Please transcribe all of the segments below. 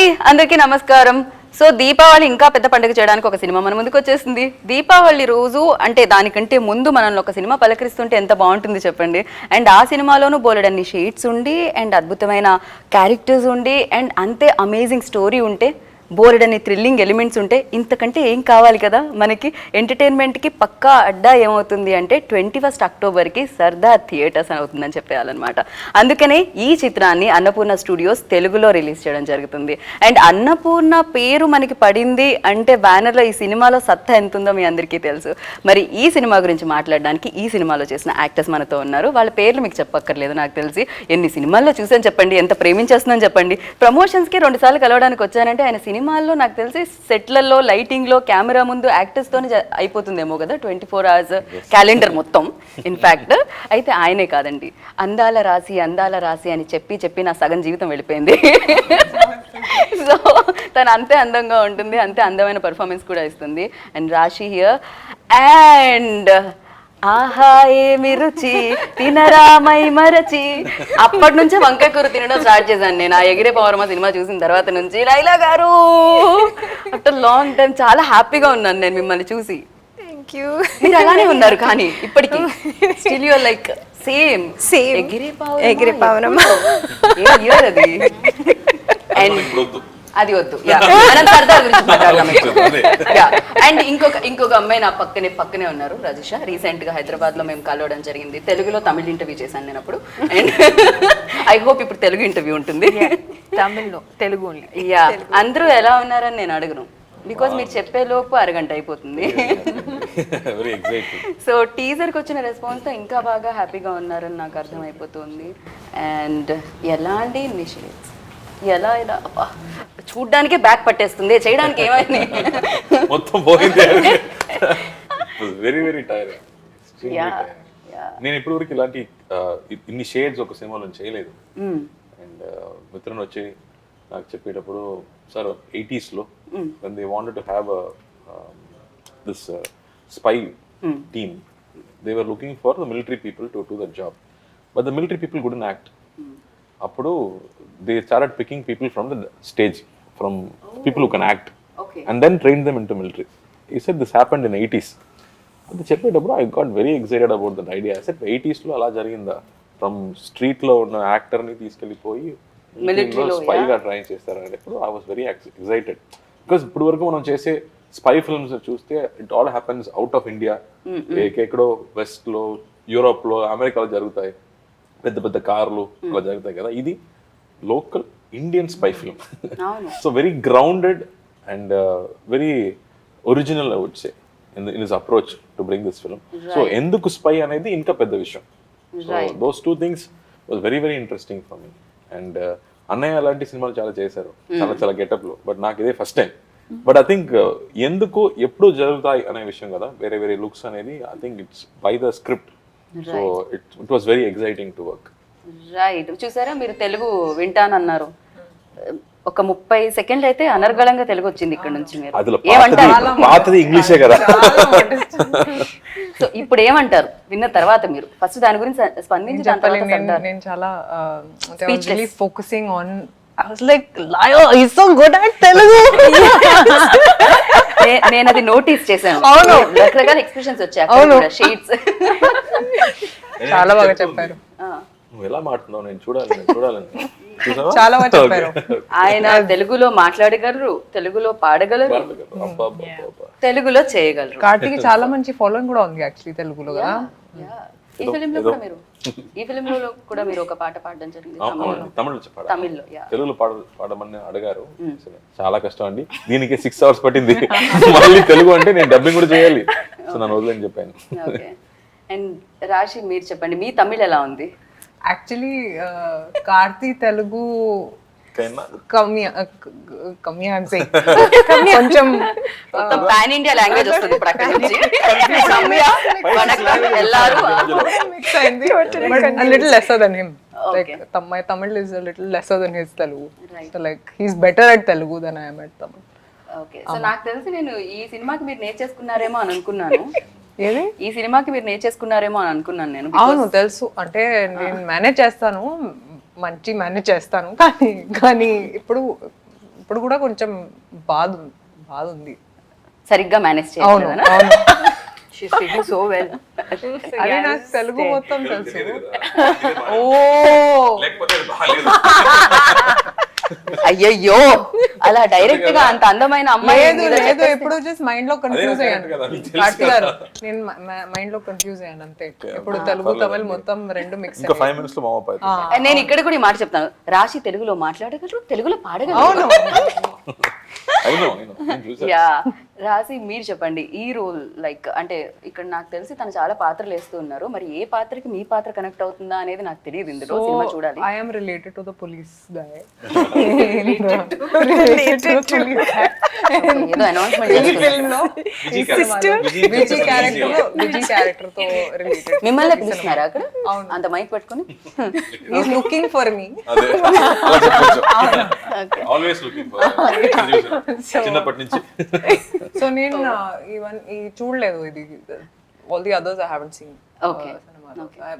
Hi అందరికీ నమస్కారం. So Deepavali ఇంకా పెద్ద పండుగ చేయడానికి ఒక సినిమా మన ముందుకు వచ్చేసింది. దీపావళి రోజు అంటే దానికంటే ముందు మనల్ని ఒక సినిమా పలకరిస్తుంటే ఎంత బాగుంటుంది చెప్పండి. అండ్ ఆ సినిమాలోనూ బోలెడన్ని షేడ్స్ ఉండి అండ్ అద్భుతమైన క్యారెక్టర్స్ ఉండి అండ్ అంతే అమేజింగ్ స్టోరీ ఉంటే బోలెడన్ని థ్రిల్లింగ్ ఎలిమెంట్స్ ఉంటే ఇంతకంటే ఏం కావాలి కదా మనకి. ఎంటర్టైన్మెంట్కి పక్కా అడ్డా ఏమవుతుంది అంటే 21 అక్టోబర్కి సర్దార్ థియేటర్స్ అవుతుందని చెప్పేయాలన్నమాట. అందుకనే ఈ చిత్రాన్ని అన్నపూర్ణ స్టూడియోస్ తెలుగులో రిలీజ్ చేయడం జరుగుతుంది. అండ్ అన్నపూర్ణ పేరు మనకి పడింది అంటే బ్యానర్లో ఈ సినిమాలో సత్తా ఎంత ఉందో మీ అందరికీ తెలుసు. మరి ఈ సినిమా గురించి మాట్లాడడానికి ఈ సినిమాలో చేసిన యాక్టర్స్ మనతో ఉన్నారు. వాళ్ళ పేర్లు మీకు చెప్పక్కర్లేదు, నాకు తెలిసి ఎన్ని సినిమాల్లో చూసాను చెప్పండి, ఎంత ప్రేమించేస్తున్నాను చెప్పండి. ప్రమోషన్స్కి 2 సార్లు కలవడానికి వచ్చానంటే ఆయన సినిమాల్లో నాకు తెలిసి సెట్లలో లైటింగ్లో కెమెరా ముందు యాక్టర్స్తోనే అయిపోతుందేమో కదా 24 hours క్యాలెండర్ మొత్తం. ఇన్ఫ్యాక్ట్ అయితే ఆయనే కాదండి, అందాల రాసి అని చెప్పి నా సగం జీవితం వెళ్ళిపోయింది. సో తను అంతే అందంగా ఉంటుంది, అంతే అందమైన పర్ఫార్మెన్స్ కూడా ఇస్తుంది. అండ్ రాశి హియర్ అండ్ ఆహా ఏమి రుచి తినరామై మరచి. అప్పటి నుంచే వంకాయ కూర తినడం స్టార్ట్ చేశాను నేను. ఆ ఎగిరే పౌర్మ సినిమా చూసిన తర్వాత నుంచి లైలా గారు ఆఫ్టర్ లాంగ్ టైం చాలా హ్యాపీగా ఉన్నాను నేను మిమ్మల్ని చూసి. మీరు అలానే ఉన్నారు కానీ ఇప్పటికీ స్టిల్ యూర్ లైక్ సేమ్ ఎగిరే పౌర్ణమ. అది అండ్ అది వద్దు, మనం సర్దార్ గురించి మాట్లాడదాం. అండ్ ఇంకొక అమ్మాయి నా పక్కనే ఉన్నారు, రజిష. రీసెంట్ గా హైదరాబాద్ లో మేము కలవడం జరిగింది. తెలుగులో తమిళ ఇంటర్వ్యూ చేశాను నేను అప్పుడు. అండ్ ఐ హోప్ ఇప్పుడు తెలుగు ఇంటర్వ్యూ ఉంటుంది. తమిళ్లో తెలుగు. యా, అందరూ ఎలా ఉన్నారని నేను అడగను, బికాజ్ మీరు చెప్పే లోపు అరగంట అయిపోతుంది. సో టీజర్కి వచ్చిన రెస్పాన్స్తో ఇంకా బాగా హ్యాపీగా ఉన్నారని నాకు అర్థమైపోతుంది. అండ్ ఎలాంటి ఇనిషియేటివ్స్ ఎలా చూడ్డానికే బ్యాక్ పట్టేస్తుంది, చేయడానికి ఏమైంది మొత్తం పోయింది. Very very tired. నేను ఇప్పటి వరకు ఇలాంటి ఇన్ని షేడ్స్ ఒక సినిమాలో చేయలేదు. అండ్ మిత్రన్ వచ్చి నాకు చెప్పేటప్పుడు సార్ 80s లో when they wanted to have this spy team, they were looking for the military people to do the job, but the military people couldn't act. అప్పుడు they started picking people from the stage, from people who can act, and then trained them into military. He said this happened in 80s. అది చెప్పేటప్పుడు I got very excited about that idea. I said 80s లో అలా జరిగిందా, from street లో ఉన్న యాక్టర్ని తీసుకెళ్ళిపోయి స్పైగా try చేస్తారని I was very excited, because ఇప్పుడు వరకు మనం చేసే స్పై ఫిల్మ్స్ చూస్తే it all happens out of India. ఎక్కడో వెస్ట్ లో, యూరోప్ లో, అమెరికాలో జరుగుతాయి, పెద్ద పెద్ద కార్లు అలా జరుగుతాయి కదా. ఇది local Indian spy film. So very grounded and very original I would say in his approach to bring this film. So ఎందుకు స్పై అనేది ఇంకా పెద్ద విషయం. So those 2 things was very very interesting for me. And అన్నయ్య అలాంటి సినిమాలు చాలా చేశారు, చాలా గెటప్ లో, బట్ నాకు ఇదే first time. But I think ఎందుకు ఎప్పుడు జరుగుతాయి అనే విషయం కదా, వేరే వేరే లుక్స్ అనేది I think it's by the script. So it was very exciting to work. Right, చూసారా మీరు తెలుగు వింటానన్నారు, ఒక 30 సెకండ్లు అయితే అనర్గళంగా తెలుగు వచ్చింది ఇక్కడ నుంచి. మీరు పాతది ఇంగ్లీషే కదా. సో ఇప్పుడు ఏమంటారు విన్న తర్వాత? మీరు ఫస్ట్ దాని గురించి స్పందించి నేను చాలా focusing on I was like, Lio, he's so good at Telugu. నేను అది నోటీస్ చేశాను. అవును, రకరకాల ఎక్స్ప్రెషన్స్ వచ్చాయి, షేడ్స్. చాలా బాగా చెప్పారు. నువ్వు ఎలా మాట్లాడుతున్నావు నేను చూడాలని చాలా బాగా చెప్పారు. ఆయన తెలుగులో మాట్లాడగలరు, తెలుగులో పాడగలరు, తెలుగులో చేయగలరు. కార్తీకి చాలా మంచి ఫాలోయింగ్ కూడా ఉంది యాక్చువల్లీ తెలుగులో కదా. ఈ ఫిలిం లో కూడా మీరు ఒక పాట పాడడం జరిగింది తమిళ్లో. తెలుగులో పాడమని అడిగారు. చాలా కష్టం అండి, దీనికి 6 hours పట్టింది. మళ్ళీ తెలుగు అంటే నేను డబ్బింగ్ కూడా చేయాలి, సో నన్ను వదిలేని చెప్పాను. అండ్ రాశి మీరు చెప్పండి, మీ తమిళ్ ఎలా ఉంది? యాక్చువల్లీ కార్తీ తెలుగు కొంచెం పాన్ ఇండియా లాంగ్వేజ్ వస్తుంది ఇప్పుడు అక్కడ నుంచి. Little lesser than him. Like my Tamil is a little lesser than his Telugu. So like he's better at Telugu than I am at Tamil. Okay, so నాకు తెలిసి నేను ఈ సినిమాకి మీరు నేర్చేసుకున్నారేమో అని అనుకున్నాను. ఏది ఈ సినిమాకి మీరు నేర్చేసుకున్నారేమో అని అనుకున్నాను నేను. అవును తెలుసు, అంటే నేను మేనేజ్ చేస్తాను, మంచి మేనేజ్ చేస్తాను, కానీ ఇప్పుడు ఇప్పుడు కూడా కొంచెం బాధ ఉంది. సరిగ్గా మేనేజ్ అవును చేయగలనా? అవును. She's speaking so well. అదే నాకు తెలుగు మొత్తం తెలుసు. ఓ లేకపోతే అది బాగాలేదు. అయ్యయ్యో, అలా డైరెక్ట్ గా అంత అందమైన అమ్మాయి లేదు మీద లేదు, చెప్పేస్తే- ఎప్పుడు జస్ట్ మైండ్ లో కన్ఫ్యూజ్ అదే అయ్యాను. కదా, నీకు తెలుసు కార్తీ గారు, కదా. నేను మైండ్ లో కన్ఫ్యూజ్ అయ్యాను అంతే. ఇప్పుడు తెలుగు తమిళ్ మొత్తం రెండు మిక్స్ ఇంకా 5 minutes లో మామూలు అయిపోతుంది. నేను ఇక్కడ కూడా ఈ మాట చెప్తాను, రాశి తెలుగులో మాట్లాడగలరు, తెలుగులో పాడగలరు. అవును. నేను చూసా. యా, రాశి మీరు చెప్పండి, ఈ రోల్ లైక్ అంటే ఇక్కడ నాకు తెలిసి తను చాలా పాత్రలు వేస్తూ ఉన్నారు, మరి ఏ పాత్రకి మీ పాత్ర కనెక్ట్ అవుతుందా అనేది నాకు తెలియదు, ఇందులో సినిమా చూడాలి. I am related to the police guy. ఏదో అనౌన్స్మెంట్ ఈ చేస్తున్నారు. ఫిల్మ్ లో విజీ క్యారెక్టర్ తో రిలేటెడ్. మిమ్మల్ని పిలుస్తున్నారా అక్కడ అంత మైక్ పట్టుకొని? Is looking for me. అదే అలా చెప్పొచ్చు. ఆల్వేస్ లుకింగ్ ఫర్ చిన్నప్పటి నుంచి. సో నేను ఈవెన్ ఈ చూడలేదు ఇది. All the others I haven't seen. Okay.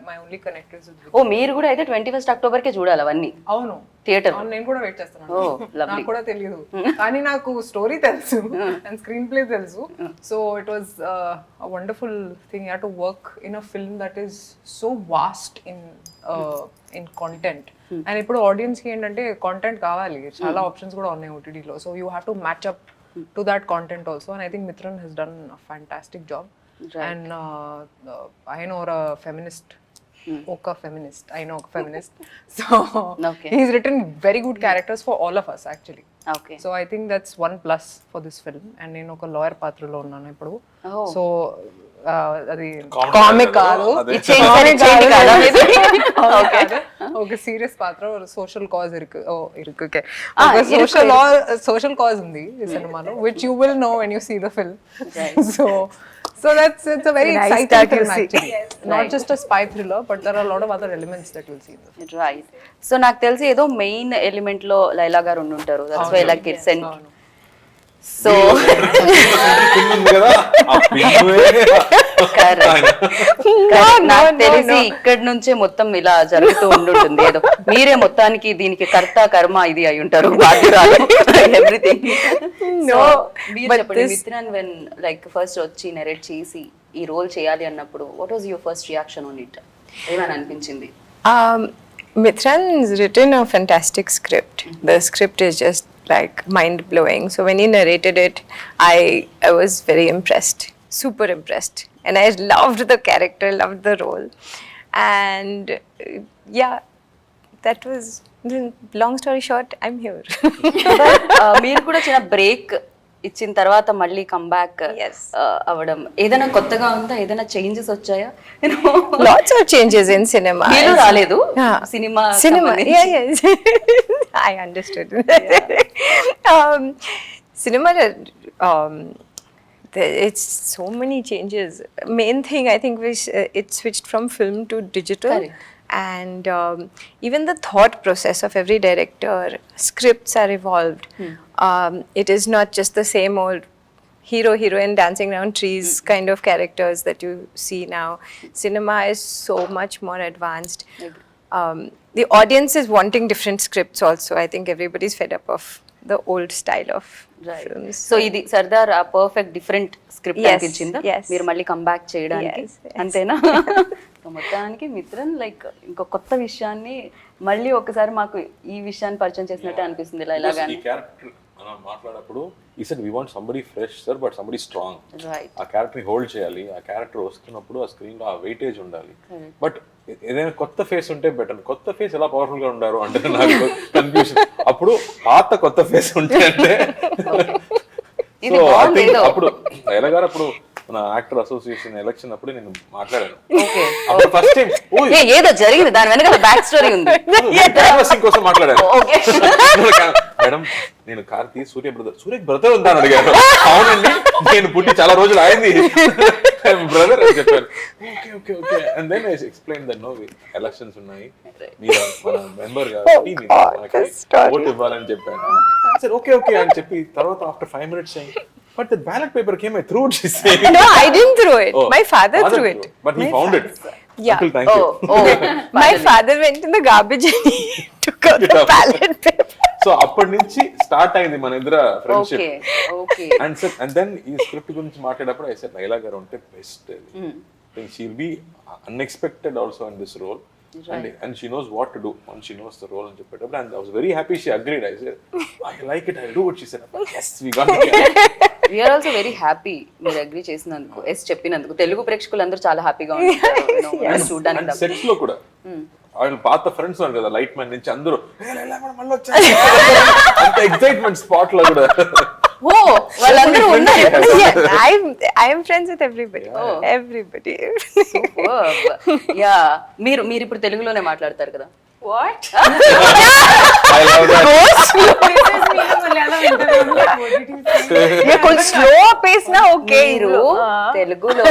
My only connected. ఓ, మీరు కూడా అయితే 21 అక్టోబర్ కే చూడాలి అవన్నీ అవును థియేటర్. అవును, నేను కూడా వెయిట్ చేస్తున్నాను. Oh, lovely. నాకు కూడా తెలియదు, కానీ నాకు స్టోరీ తెలుసు అండ్ స్క్రీన్ ప్లే తెలుసు. So it was a wonderful thing. You have to work in a film that is so vast in content. And ఇప్పుడు ఆడియన్స్ కి ఏంటంటే కాంటెంట్ కావాలి, చాలా ఆప్షన్స్ కూడా ఉన్నాయి ఓటీటీలో. So you have to match up to that content also. And I think Mithran he's done a fantastic job. And I know a feminist. Oka feminist. I know a feminist. So Okay. he's written very good characters for all of us actually. Okay. So I think that's one plus for this film. And నేను ఒక lawyer పాత్రలో ఉన్నాను ఇప్పుడు. Oh. So అది Comedy comic కాదు, కాదు, అదే. Change కాదా మీది? Okay. ఒక సీరియస్ పాత్ర, ఒక సోషల్ కాజ్ ఇరుకు. ఓకే, Ah, సోషల్ కాజ్ ఉంది ఈ సినిమాలో, which you will know when you see the film. So it's a very Nice exciting that you film see. actually. Not just a spy thriller, but there are a lot of other elements that you'll see in the film. Right. So నాకు తెలిసి ఏదో main element లో లైలా గారు ఉండుంటారు. That's why like it's sent. So pin ఉంది కదా, ఆ పిన్నువే నాకు తెలిసి ఇక్కడ నుంచే మొత్తం ఇలా జరుగుతూ ఉండుంటుంది. ఏదో మీరే మొత్తానికి దీనికి కర్త కర్మ ఇది అయి ఉంటారు, బాధ్యురాలు, ఎవ్రీథింగ్. సో మీరు చెప్పండి, మిత్రన్ వెన్ లైక్ ఫస్ట్ వచ్చి నెరేట్ చేసి ఈ రోల్ చేయాలి అన్నప్పుడు what was your first reaction on it? ఏమని అనిపించింది? Mithran's written a fantastic script. The script is just like mind blowing. So when he narrated it, I was very impressed, super impressed, and I loved the character, loved the role, and yeah, that was. Long story short, I'm here. మీరు కూడా చిన్న break ఇచ్చిన తర్వాత మళ్ళీ comeback Yes. అవ్వడం ఏదైనా కొత్తగా ఉందా? ఏదైనా చేంజెస్ వచ్చాయా? Lots of changes in cinema. మీరు రాలేదు Yeah. Cinema Yeah, yes. I understood. Cinema, it's so many changes. Main thing I think was it switched from film to digital. Correct. And even the thought process of every director, scripts are evolved. It is not just the same old hero heroine dancing around trees kind of characters that you see now. Cinema is so much more advanced. The audience is wanting different scripts also. I think everybody's fed up of the old style of films. So ఇది సర్దార్ ఆ perfect different script Yes, అనిపించిందా yes. మీరు మళ్ళీ comeback చేయడానికి? Yes, yes. అంతేనా? So మొత్తానికి Mithran like ఇంకో కొత్త విషయాన్ని మళ్ళీ ఒకసారి మాకు ఈ విషయాన్ని పరిచయం చేసినట్టే అనిపిస్తుంది ఇలా ఈ ఇలాగానే. క్యారెక్టర్ మనం మాట్లాడప్పుడు ఈ said we want somebody fresh sir, but somebody strong. Right. ఆ క్యారెక్టర్ ని హోల్డ్ చేయాలి, ఆ క్యారెక్టర్ వస్తున్నప్పుడు ఆ స్క్రీన్ లో ఆ వెయిటేజ్ ఉండాలి. బట్ ఏదైనా కొత్త ఫేస్ ఉంటే బెటర్. కొత్త ఫేస్ ఎలా పవర్ఫుల్ గా ఉండారు అంటే నాకు కన్ఫ్యూజన్. అప్పుడు పాత కొత్త ఫేస్ ఉంటే అంటే ఇది సో ఐ బాగుంది థింక్ ఏదో. అప్పుడు లైలా గారు అప్పుడు మన యాక్టర్ అసోసియేషన్ ఎలక్షన్ అప్పుడు నేను మాట్లాడాను. ఓకే. అప్పుడు ఫస్ట్ టైం ఏదో జరిగింది, దాని వెనకాల బ్యాక్ స్టోరీ ఉంది. క్యాన్వాసింగ్ కోసం మాట్లాడాను. ఓకే. మేడం నేను కార్తీ సూర్య బ్రదర్ ఉందా అని అడిగాను. అవునండి, నేను పుట్టి చాలా రోజులు అయింది బ్రదర్ అని చెప్పాను. Okay okay okay and then I explain that no elections ఉన్నాయి, మీరు మన మెంబర్ కాబట్టి ఓట్ ఇవ్వాలని చెప్పాను. సరే ఓకే ఓకే అని చెప్పి తర్వాత after 5 minutes saying, but the ballot paper came, I threw it, she said. No, I didn't throw it. Oh, My father threw it. But he found it. Yeah. Uncle, thank you. Oh. My father went in the garbage and he took out the ballot paper. So అప్పటి నుంచి start అయింది మన ఇద్దరు friendship. Okay okay. And then ఈ script గురించి మాట్లాడేటప్పుడు I said Laila garu ఉంటే best. She'll be unexpected also in this role. And she knows what to do once she knows the role and చెప్పేటప్పుడు, and I was very happy she agreed. I said, I like it, I'll do it. She said, yes, we got it. We are also very happy మీరు agree చేసినందుకు, yes చెప్పినందుకు. తెలుగు ప్రేక్షకులందరూ చాలా హ్యాపీగా ఉంటారు చూడడానికి. And sets లో కూడా వాళ్ళు పాత ఫ్రెండ్స్ ఉన్నారు కదా, లైట్ మ్యాన్ నుంచి అందరూ మళ్ళీ వచ్చారు అంత ఎక్సైట్మెంట్ స్పాట్ లో కూడా. ఓ వాళ్ళందరూ ఉన్నారు. I am friends with everybody. Everybody. Yeah మీరు ఇప్పుడు తెలుగులోనే మాట్లాడతారు కదా. What? I love that. కొంచెం స్లో పేస్ నా ఓకే. మీరు తెలుగులో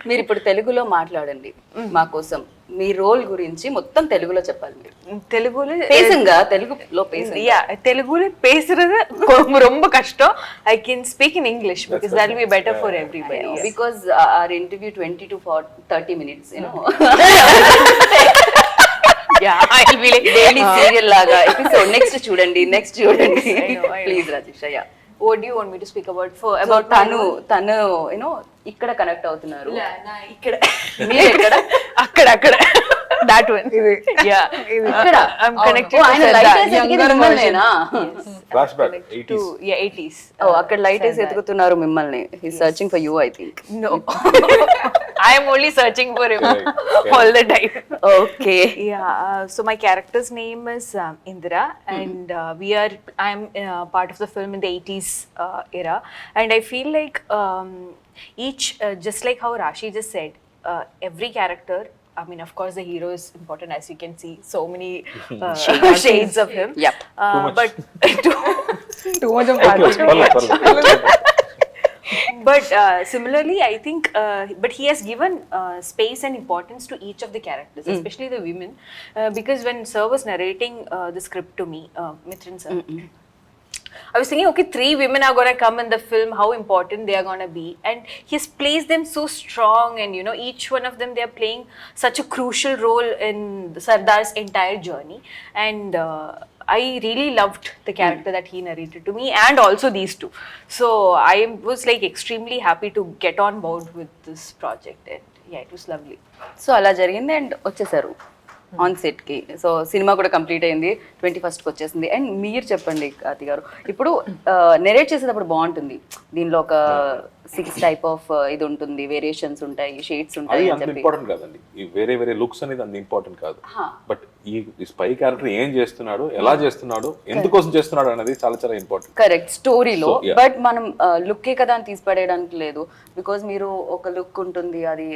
మీరు ఇప్పుడు తెలుగులో మాట్లాడండి మా కోసం. మీ రోల్ గురించి మొత్తం తెలుగులో చెప్పాలి మీరు. తెలుగులో பேசுங்க, తెలుగులో பேசுங்க. Yeah, తెలుగులో பேசுறது ரொம்ப కష్టం. I can speak in English because that will be better for everybody. Because our interview 20 to 30 minutes, you know. Yeah, I'll be like daily serial లాగా ఎపిసోడ్ నెక్స్ట్ చూడండి. Please Rajesh. Yeah, what do you want me to speak about? about తను you know ఇక్కడ connect అవుతున్నారు. ఇక్కడ మీరు ఎక్కడ? అక్కడ that one. Yeah, ఇక్కడ I'm connected to ఆయన లైట్ వేసి ఎతికేది మిమ్మల్నేనా? Flash back 80s. Yeah, 80s. అక్కడ లైట్ వేసి ఎతుకుతున్నారు మిమ్మల్ని. He searching for you, I think. No. I am only searching for him Correct. all the time. Okay. Yeah, so my character's name is Indira, and I'm part of the film in the 80s era, and I feel like each, just like how Rashi just said, every character, I mean, of course, the hero is important, as you can see, so many shades of him. Yep. Too much. But Too much of But similarly, I think, but he has given space and importance to each of the characters, especially the women, because when Sir was narrating the script to me, Mithran sir, I was thinking, okay, 3 women are going to come in the film, how important they are going to be. And he has placed them so strong, and you know, each one of them, they are playing such a crucial role in Sardar's entire journey. And I really loved the character that he narrated to me, and also these two. So I was like extremely happy to get on board with this project, and yeah, it was lovely. So అలా జరిగింది and వచ్చేసారు on set కి. So cinema కూడా complete అయింది, 21st కి వచ్చేసింది. And మీరు చెప్పండి కార్తి గారు, ఇప్పుడు నెరేట్ చేసేటప్పుడు బాగుంటుంది, దీనిలో ఒక 6 టైప్ ఆఫ్ ఇది ఉంటుంది, వేరియేషన్స్ ఉంటాయి, షేడ్స్ ఉంటాయి అది అని అంత చెప్పి. ఇంపార్టెంట్ కాదండి. ఈ వేరే లుక్స్ అనేది అంత ఇంపార్టెంట్ కాదు. బట్ ఈ స్పై క్యారెక్టర్ ఏం చేస్తున్నాడు, ఎలా చేస్తున్నాడు, ఎందుకోసం చేస్తున్నాడు అనేది చాలా చాలా ఇంపార్టెంట్. కరెక్ట్, స్టోరీలో. So, yeah. బట్ మనం లుక్కే కదా అని తీసి పడేయడానికి లేదు. బికాజ్ మీరు ఒక లుక్ ఉంటుంది, అది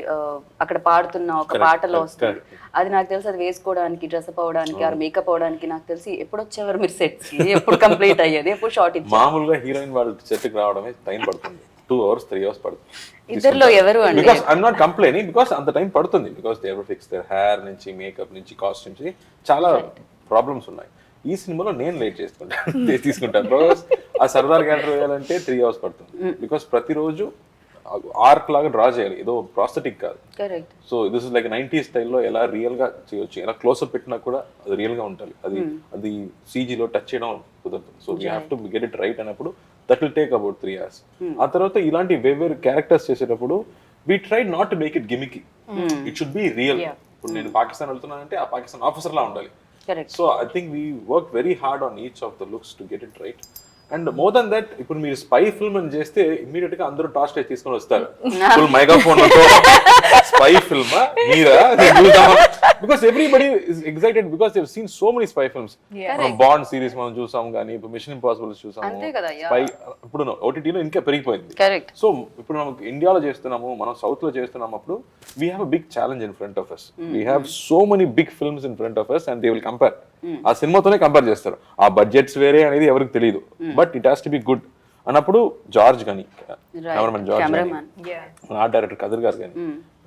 అక్కడ పాడుతున్న ఒక పాటలో వస్తుంది. అది నాకు తెలిసి అది వేసుకోవడానికి, డ్రెస్అప్ అవడానికి, ఆ మేకప్ అవడానికి నాకు తెలిసి ఎప్పుడు వచ్చేవారు మీరు సెట్స్ కి, ఎప్పుడు కంప్లీట్ అయ్యేది, ఎప్పుడు షార్ట్ ఇచ్చారు? మామూలుగా హీరోయిన్ వాళ్ళు సెట్కి రావడమే టైం పడుతుంది, 2 hours 3 hours పడుతుంది. ఇద్దరులో ఎవరు అండి? Because I'm not complaining, because అంత టైం పడుతుంది. Because they ever fix their hair నుంచి, మేకప్ నుంచి, కాస్ట్యూమ్ నుంచి చాలా ప్రాబ్లమ్స్ ఉన్నాయి. ఈ సినిమాలో నేను లేట్ తీసుకుంటాను బికాస్ ఆ సర్దార్ క్యారెక్టర్ వేయాలంటే 3 hours పడుతుంది. బికాస్ ప్రతిరోజు ఆర్క్ లాగా డ్రా చేయాలి, ఏదో ప్రాస్థెటిక్ కాదు. Correct. So this is like 90s స్టైల్లో ఎలా రియల్ గా చేయొచ్చు, ఎలా క్లోజ్అప్ పెట్టినా కూడా అది రియల్ గా ఉండాలి. అది CGలో టచ్ చేయడం కుదరదు. So we have to get it right అన్నప్పుడు that will take about 3 hours. ఆ తర్వాత ఇలాంటి వేరే క్యారెక్టర్స్ చేసేటప్పుడు we try not to make it gimmicky, it should be real. ఇప్పుడు నేను పాకిస్తాన్ వెళ్తున్నానంటే ఆ పాకిస్తాన్ ఆఫీసర్ లా ఉండాలి. So I think we work very hard on each of the looks to get it right. And more than that, ఇప్పుడు మీరు spy film అని చేస్తే ఇమ్మీడియట్ గా అందరూ టార్చ్ లైట్ తీసుకొని వస్తారు, full megaphone spy film Meera, because everybody is excited because they have seen so many spy films. మనం bond series మనం చూసాం, కానీ ఇప్పుడు మిషన్ ఇంపాసిబుల్ చూసాము, స్పై ఇప్పుడు ఓటీటీలో ఇంకా పెరిగిపోయింది. సో ఇప్పుడు మనం ఇండియాలో చేస్తున్నాము, మనం సౌత్ లో చేస్తున్నాము, అప్పుడు we have a big challenge in front of us. We have so many big films in front of us and they will compare. ఆ సినిమాతోనే కంపేర్ చేస్తారు. ఆ బడ్జెట్స్ వేరే అనేది ఎవరికి తెలియదు, but it has to be good అన్నప్పుడు George కానీ, కెమెరామెన్ జార్జ్ కానీ, ఆర్ట్ డైరెక్టర్ కదిర్ గారు కానీ,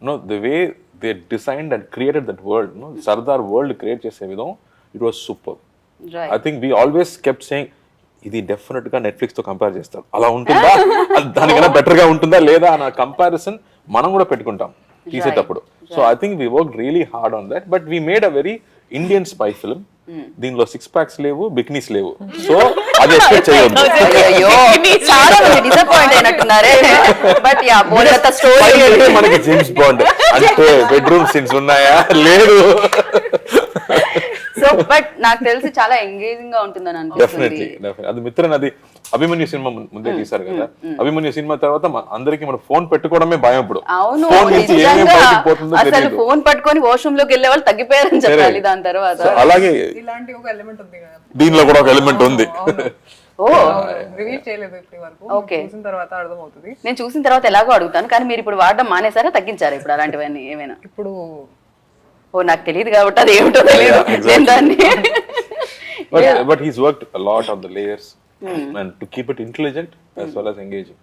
know the way they designed and created that world, know Sardar world create చేసే విధం, it was super. I think we always kept saying ఇది definite గా Netflix తో compare చేస్తారు, అలా ఉంటుందా, దానికన్నా బెటర్ గా ఉంటుందా లేదా అన్న కంపారిజన్ మనం కూడా పెట్టుకుంటాం తీసేటప్పుడు. So I think we work really hard on that, but we made a very Indian spy film దీనిలో 6 packs లేవు, బికినీస్ లేవు. సో అది ఎక్స్పెక్ట్ చేయొద్దు. అయ్యో చాలా మంది డిసప్పాయింట్ అయినట్టున్నారే. బట్ యా బోలెడంత స్టోరీ మనకి జేమ్స్ బాండ్ అంటే బెడ్రూమ్ సీన్స్ ఉన్నాయా? లేదు. సో బట్ నాకు తెలిసి చాలా ఎంగేజింగ్ గా ఉంటుందని అనిపిస్తుంది. డెఫినెట్లీ అది మిత్రన్, అది అభిమన్యు సినిమా ముందే తీశారు కదా. అభిమన్యు సినిమా తర్వాత అందరికి మన ఫోన్ పెట్టుకోవడమే భయం. ఇప్పుడు అవును, ఫోన్ నుంచి ఏమేమి బయటికి పోతుందో అసలు తెలియదు. ఫోన్ పట్టుకొని వాష్రూమ్ లోకి వెళ్ళే వాళ్ళు తగ్గిపోయారని చెప్పాలి దాని తర్వాత. అలాగే ఇలాంటి ఒక ఎలిమెంట్ ఉంది కదా దీనిలో కూడా ఒక ఎలిమెంట్ ఉంది. ఓ రివీల్ చేయలేదు ఇప్పటి వరకు. Okay. చూసిన తర్వాత అర్థమవుతుంది. నేను చూసిన తర్వాత ఎలాగో అడుగుతాను, కానీ మీరు ఇప్పుడు వాడడం మానేసారా, తగ్గించారా ఇప్పుడు అలాంటివన్నీ ఏమైనా? ఇప్పుడు ఓ నాకు తెలియదు కాబట్టి అది ఏమిటో తెలియదు. నేను దాన్ని But he's worked a lot on the layers and to keep it intelligent as well as engaging.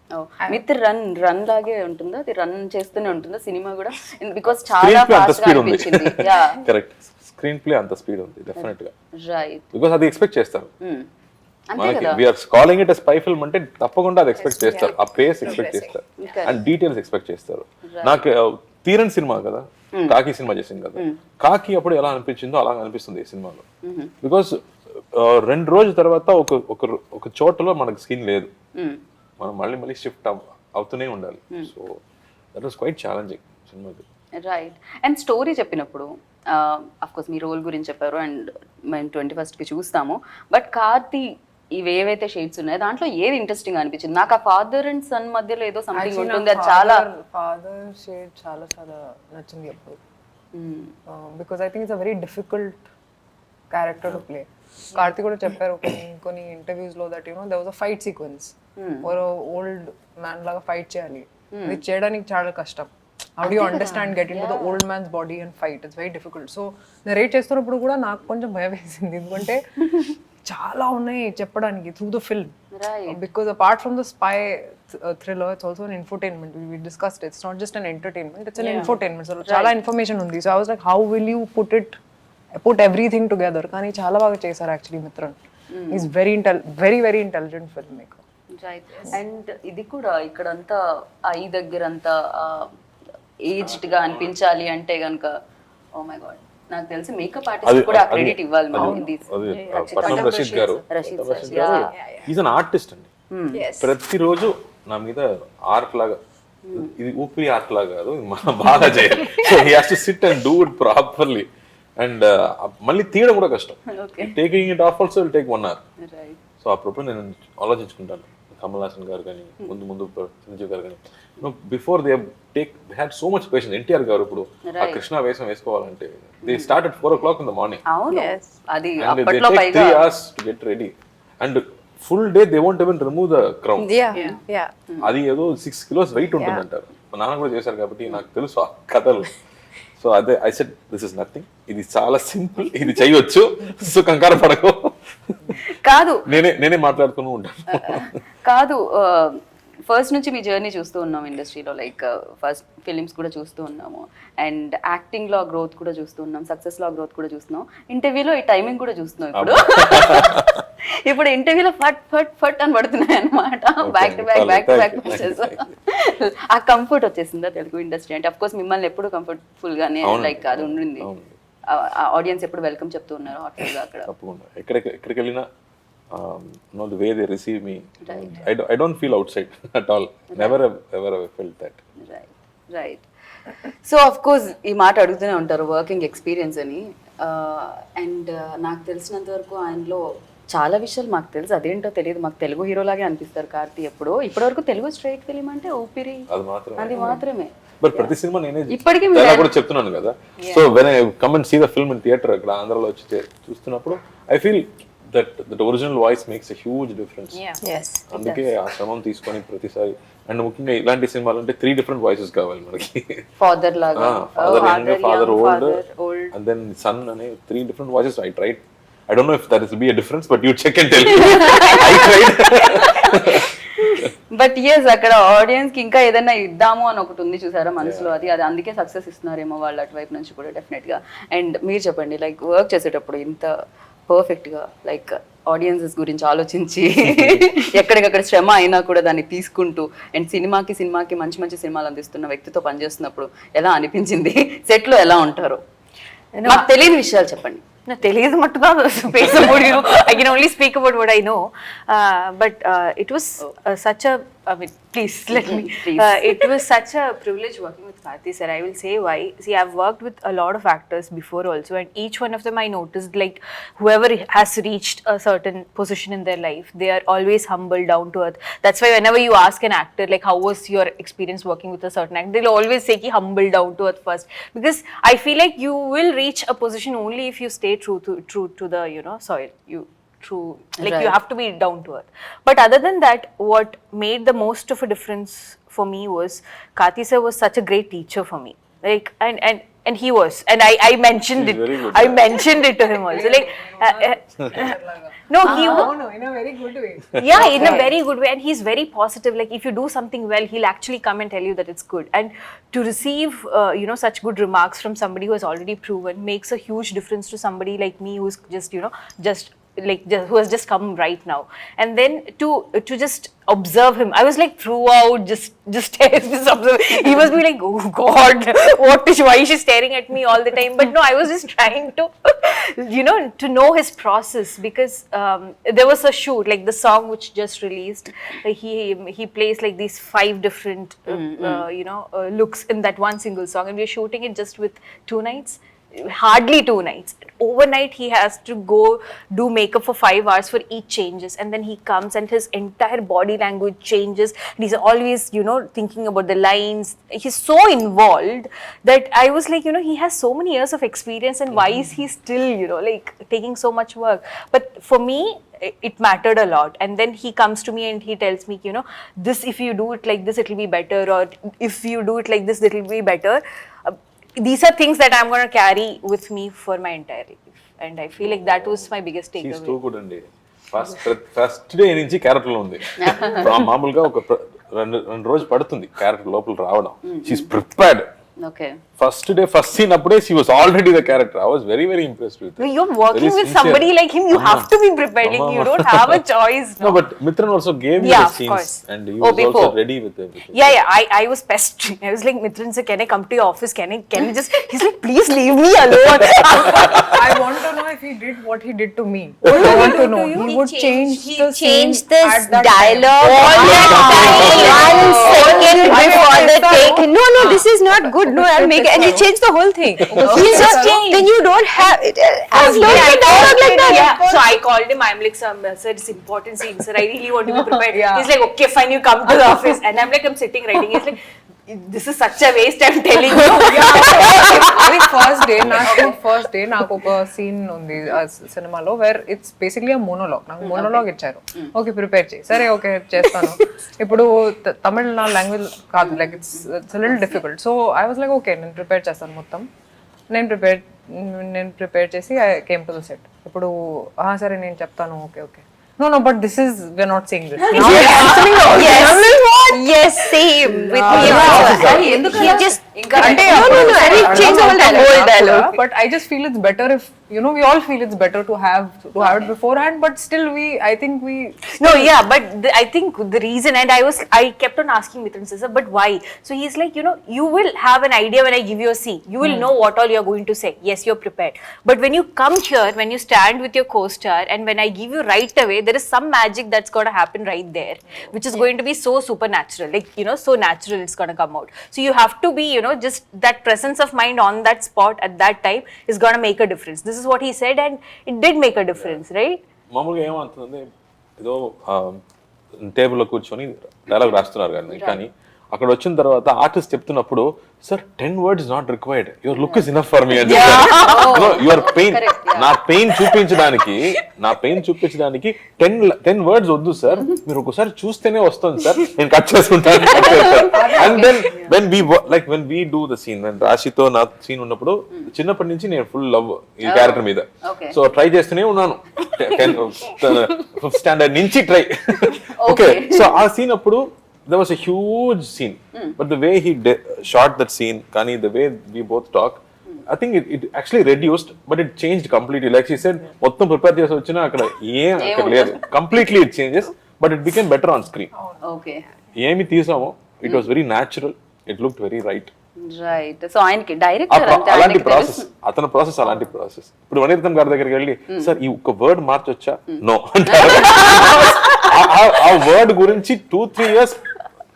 With run లాగే ఉంటుందా? అది రన్ చేస్తూనే ఉంటుందా సినిమా కూడా? బికాస్ చాలా Screenplay అంత ఫాస్ట్ గా స్పీడ్ ఉంది. అనిపించింది. యా కరెక్ట్, స్క్రీన్ ప్లే అంత స్పీడ్ ఉంది డెఫినెట్ గా. రైట్. బికాస్ అది ఎక్స్పెక్ట్ చేస్తారు అంతే మనకి. కదా. We're calling it spy film అంటే తప్పకుండా అది ఎక్స్పెక్ట్ చేస్తారు. ఆ పేస్ ఎక్స్పెక్ట్ చేస్తారు అండ్ డీటెయిల్స్ ఎక్స్పెక్ట్ చేస్తారు. నాకు తీరన్ సినిమా కదా, కాకి సినిమా చేసింది కదా, కాకి అప్పుడు ఎలా అనిపించిందో అలా అనిపిస్తుంది ఈ సినిమాలో. బికాస్ 2 రోజుల తర్వాత ఒక చోటలో మనకు స్కిన్ లేదు, మనం మళ్ళీ షిఫ్ట్ అవుతూనే ఉండాలి. So that was quite challenging సినిమాకి. రైట్. అండ్ స్టోరీ చెప్పినప్పుడు అఫ్ కోర్స్ మీ రోల్ గురించి చెప్పారు అండ్ మేము 21st కి చూస్తాము. బట్ కార్తీ ఇవేవైతే షేడ్స్ ఉన్నాయో దాంట్లో ఏది ఇంట్రెస్టింగ్ అనిపించింది? నాకు ఆ ఫాదర్ అండ్ సన్ మధ్యలో ఏదో సంథింగ్ ఉంటుంది, అది చాలా ఫాదర్ షేడ్ చాలా నచ్చింది అప్పుడు. Because I think it's a very difficult character to play. Karthi కూడా చెప్పారు కొన్ని ఇంటర్వ్యూస్ లో that you know there was a fight sequence, ఒక ఓల్డ్ మ్యాన్ లాగా ఫైట్ చేయాలి. అది చేయడానికి చాలా కష్టం. How do you understand get in to the old man's body and fight? It's very difficult. So narrate చేస్తున్నప్పుడు కూడా నాకు కొంచెం భయం వేసింది, ఎందుకంటే చాలా ఉన్నాయి చెప్పడానికి through the film. Because apart from the spy thriller it's also an infotainment. We discussed it's not just an entertainment, it's an infotainment. So చాలా ఇన్ఫర్మేషన్ ఉంది. So I was like how will you put everything together? కానీ చాలా బాగా చేశారు actually Mithran. Is very very intelligent film maker. Right. And ఇది కూడా ఇక్కడంతా I దగ్గర అంతా ఏజ్డ్ గా అనిపించాలి అంటే గనుక ఓ మై గాడ్, నాకు తెలిసి మేకప్ ఆర్టిస్ట్ కూడా క్రెడిట్ ఇవ్వాలి మనం. పట్నం రషీద్ గారు ఈజ్ అన్ ఆర్టిస్ట్ అండి. ప్రతిరోజు నా మీద ఆర్ట్ లాగా, ఇది ఊపిరి ఆర్ట్ లాగా కాదు, మనం బాగా చేయాలి. So he has to SIT and do it properly. And మళ్ళీ తీయడం కూడా కష్టం. Taking it of also will take 1 hour. So అప్పుడు నేను ఆలోచించుకుంటాను, కమల్ హాసన్ గారు కానీ ముందు సంజీవ్ గారు కానీ, before they had so much patience. NTR గారు ఇప్పుడు ఆ కృష్ణ వేషం వేసుకోవాలంటే they start at 4 o'clock in the morning. అవును, అది And they అప్పట్లో take పైగా 3 hours to get ready. And full day they won't even remove the crown. Yeah. అది ఏదో 6 kilos వెయిట్ ఉంటుంది అంటారు. మా నాన్న కూడా చేశారు కాబట్టి నాకు తెలుసు ఆ కథలు. సో అదే I said this is nothing, ఇది చాలా సింపుల్, ఇది చేయొచ్చు, సో కంగారు పడకు. కాదు నేనే మాట్లాడుతూ ఉంటాను. కాదు, ఫస్ట్ నుంచి మీ జర్నీ చూస్తూ ఉన్నాం ఇండస్ట్రీలో, లైక్ ఫస్ట్ ఫిలిమ్స్ కూడా చూస్తూ ఉన్నాము అండ్ యాక్టింగ్ లో గ్రోత్ కూడా చూస్తూ ఉన్నాం, సక్సెస్ లో గ్రోత్ కూడా చూస్తున్నాం, ఇంటర్వ్యూలో ఈ టైమింగ్ కూడా చూస్తున్నాం. ఇప్పుడు ఇంటర్వ్యూలో ఫట్ ఫట్ ఫట్ అని పడుతున్నాయి అనమాట, బ్యాక్ టు బ్యాక్ వచ్చేసి ఆ కంఫర్ట్ వచ్చేసిందా తెలుగు ఇండస్ట్రీ అంటే? అఫ్ కోర్స్ మిమ్మల్ని ఎప్పుడు కంఫర్టబుల్ గానే లైక్ అది ఉండింది, ఆడియన్స్ ఎప్పుడు వెల్కమ్ చెప్తూ ఉన్నారు హాస్టల్ గా అక్కడ. తప్పకుండా ఎక్కడికి వెళ్ళినా the way they receive me, I don't feel outside at all. Never ever felt that. Right. So of course ఈ మాట అడుగుతూనే ఉంటారు వర్కింగ్ ఎక్స్పీరియన్స్ అని. అండ్ నాకు తెలిసినంత వరకు ఆయనలో చాలా విషయాలు మాకు తెలుసు, అదేంటో తెలియదు. మాకు తెలుగు హీరోలాగే అనిపిస్తారు కార్తీ. ఇప్పటివరకు తెలుగు స్ట్రైట్ ఫిలిం అంటే ఊపిరి, అది మాత్రమే. బట్ ప్రతి సినిమా నేనే ఇప్పటికీ కూడా చెప్తున్నాను కదా. So when I come and see the film in theatre, ఇక్కడ ఆంధ్రాలో వచ్చి చూస్తున్నప్పుడు I feel that original voice makes a huge difference. Yes. అందుకే ఆ శ్రమం తీసుకొని ప్రతిసారి, అండ్ ముఖ్యంగా ఇలాంటి సినిమాలు అంటే 3 different voices కావాలి మనకి. ఫాదర్ లాగా, father old and then son అనే 3 different voices. I tried. I don't know if that will be a difference, but you check and tell me. I tried. But yes అక్కడ audience కి ఇంకా ఏదైనా ఇద్దాము అని ఒకటి ఉంది చూసారా మనసులో, అది అందుకే సక్సెస్ ఇస్తున్నారేమో వాళ్ళు అటువైపు నుంచి కూడా డెఫినెట్ గా. అండ్ మీరు చెప్పండి, లైక్ వర్క్ చేసేటప్పుడు ఇంత పర్ఫెక్ట్ గా లైక్ ఆడియన్సెస్ గురించి ఆలోచించి ఎక్కడికక్కడ శ్రమ అయినా కూడా దాన్ని తీసుకుంటూ అండ్ సినిమాకి మంచి సినిమాలు అందిస్తున్న వ్యక్తితో పనిచేస్తున్నప్పుడు ఎలా అనిపించింది? సెట్ లో ఎలా ఉంటారు? నాకు తెలియని విషయాలు చెప్పండి. No, తెలియదు మట్టుగా పేసబోడిను. I can only speak about what I know. But it was such a, I mean, please let me. It was such a privilege working with Karthi sir. I will say why. See, I've worked with a lot of actors before also, and each one of them I noticed, like, whoever has reached a certain position in their life, they are always humble, down to earth. That's why whenever you ask an actor, like, how was your experience working with a certain actor, they'll always say ki humble, down to earth first, because I feel like you will reach a position only if you stay true to the, you know, soil. Like, you have to be down to earth. But other than that, what made the most of a difference for me was Karthi sir was such a great teacher for me. Like, and he was, and I mentioned He's it. very good, I yeah. mentioned it to him also. Like, no, he in a very good way. yeah, in a very good way, and he's very positive. Like, if you do something well, he'll actually come and tell you that it's good. And to receive you know, such good remarks from somebody who has already proven makes a huge difference to somebody like me, who's just, you know, who has just come right now. And then to just observe him, I was like throughout just observe. He must be like, oh God, why is she staring at me all the time? But no, I was just trying to you know, to know his process, because there was a shoot, like the song which just released, he plays like these 5 different you know, looks in that one single song, and we're shooting it just with 2 nights. Hardly 2 nights. Overnight he has to go do makeup for 5 hours for each changes, and then he comes and his entire body language changes, and he's always, you know, thinking about the lines. He's so involved that I was like, you know, he has so many years of experience, and why is he still, you know, like, taking so much work? But for me, it mattered a lot. And then he comes to me and he tells me, you know, this, if you do it like this, it'll be better, or if you do it like this, it'll be better. These are things that I'm going to carry with me for my entire life, and I feel like that was my biggest she's takeaway. Too good అండి. First day నుంచి character లో ఉంది. మామూలుగా ఒక 2 రోజులు పడుతుంది character లోపల రావడం. She's prepared. Okay. First day, first scene appude, she was already the character. I was very, very impressed with her. You're working Very with sincere. somebody like him, you have to be prepared. Like, you don't have a choice. No, but Mithran also gave me Yeah, the of scenes, course. and he Oh, was also before. ready with everything. Yeah, I was pestering. I was like, Mithran sir, can I come to your office? Can I just? He's like, please leave me alone. I want to know if he did what he did to me. I want to know. He would change the scene at that dialogue time. all that time. 1 second before the take. No, this is not good. No, I'll make it. And he changed the whole thing. He's just changed. Then you don't have it. I've learned the dialogue like that. Yeah. So I called him. I'm like, sir, it's important scene, sir. I really want to be prepared. Yeah. He's like, okay, fine, you come to the office. And I'm like, I'm sitting writing. He's like, this is such a waste, I'm telling you. అది first day నాకు ఒక scene ఉంది సినిమాలో where it's basically ఆ monologue. నాకు monologue ఇచ్చారు. Okay prepare చేయి. సరే ఓకే చేస్తాను. ఇప్పుడు తమిళ్ నా లాంగ్వేజ్ కాదు, like it's little difficult. So I was like okay నేను ప్రిపేర్ చేస్తాను మొత్తం. నేను ప్రిపేర్ చేసి I came to the set. ఇప్పుడు సరే నేను చెప్తాను. Okay No, but this is, we're not saying this. Now we're cancelling all this. Yes, same with him. He just అంటే no, and he changed the whole dialogue. But I just feel it's better if, you know, we all feel it's better to have it beforehand, but still I think we No, yeah, but I think the reason, and I kept on asking Mithran sir, but why? So he's like, you know, you will have an idea when I give you a scene. You will know what all you're going to say. Yes, you're prepared. But when you come here, when you stand with your co-star, and when I give you right away, there is some magic that's going to happen right there, which is going to be so supernatural, like, you know, so natural it's going to come out. So you have to be, you know, just that presence of mind on that spot at that time is going to make a difference. This is what he said, and it did make a difference, right? మామూలుగా ఏమంటుందంటే ఏదో టేబుల్లో కూర్చొని dialogue రాస్తున్నారు కానీ అక్కడ వచ్చిన తర్వాత ఆర్టిస్ట్ చెప్తున్నప్పుడు sir 10 words not required, your look is enough for me అని యువర్ పెయిన్, నా పెయిన్ చూపించడానికి 10 words వద్దు సార్, మీరు ఒకసారి చూస్తేనే వస్తుంది సార్, నేను కట్ చేసుకుంటాను. And then when we do the scene, when రాశితో నా సీన్ ఉన్నప్పుడు చిన్నప్పటి నుంచి నేను ఫుల్ లవ్ ఈ క్యారెక్టర్ మీద. సో ట్రై చేస్తూనే ఉన్నాను 5th standard నుంచి ట్రై. ఓకే, సో ఆ సీన్ అప్పుడు there was a huge scene, but the way he shot that scene, Kani, the way we both talk, I think it actually reduced, but it changed completely. Like she said, mottham prepare chesi vachina akkada akkada ledu, completely it changes, but it became better on screen. Okay. Emi teesamo, it was very natural, it looked very right. Right. So ఆయనకి director అంటే అలాంటి ఆయనకి process, అతని process అలాంటి process. ఇప్పుడు మణిరత్నం గారి దగ్గరికి వెళ్ళి సార్ ఈ ఒక్క వర్డ్ మార్చొచ్చా, నో అంటారు. ఆ వర్డ్ గురించి 2-3 years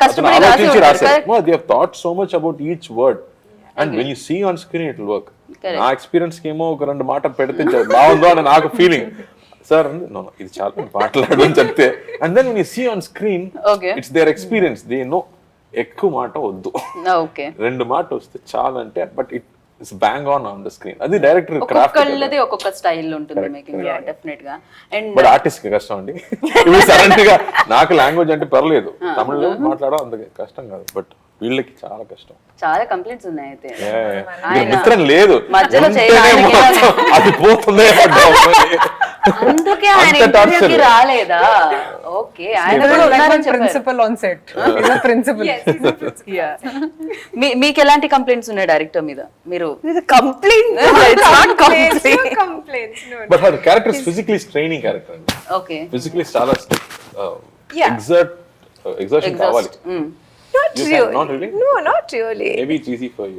కష్టపడి ఆలోచించి రాసి రాశారు. No, they have thought so much about each word, and when you see on screen it will work. నా ఎక్స్పీరియన్స్ కి ఏమో ఒక 2 మాటలు పెడితే బాగుందో అని నాకు ఫీలింగ్. సార్ నో ఇది చాలా మాట్లాడు అని చెప్తే, and then when you see on screen it's their experience, they know ఎక్కువ మాట వద్దు, ఓకే 2 మాటలు వస్తే చాలా అంటే, but it's bang on the screen. అది డైరెక్టర్ క్రాఫ్ట్. ఒక్కొక్కళ్ళది ఒక్కొక్క స్టైల్ ఉంటుంది మేకింగ్ లో డెఫినెట్ గా. అండ్ బట్ ఆర్టిస్ట్ కి కష్టం అండి. ఇప్పుడు సడన్ గా నాకు లాంగ్వేజ్ అంటే పర్లేదు, తమిళ్లో మాట్లాడడం అంత కష్టం కాదు, బట్ వీళ్ళకి చాలా కష్టం. చాలా కంప్లైంట్స్ ఉన్నాయి అయితే. మిత్రం లేదు మధ్యలో అది పోతుంది, అందుకే ఆయన ఇంటర్వ్యూకి రాలేదా? ఓకే, ఆయన కూడా ఉన్నారని చెప్పారు. Principal on set, principal. మీకు ఎలాంటి కంప్లైంట్స్ ఉన్నాయి డైరెక్టర్ మీద? మీరు but her character is physically straining character అండి. ఓకే, ఫిజికల్లీ చాలా ఎగ్జర్షన్ కావాలి. Not really. No, not really. Maybe it's easy for you.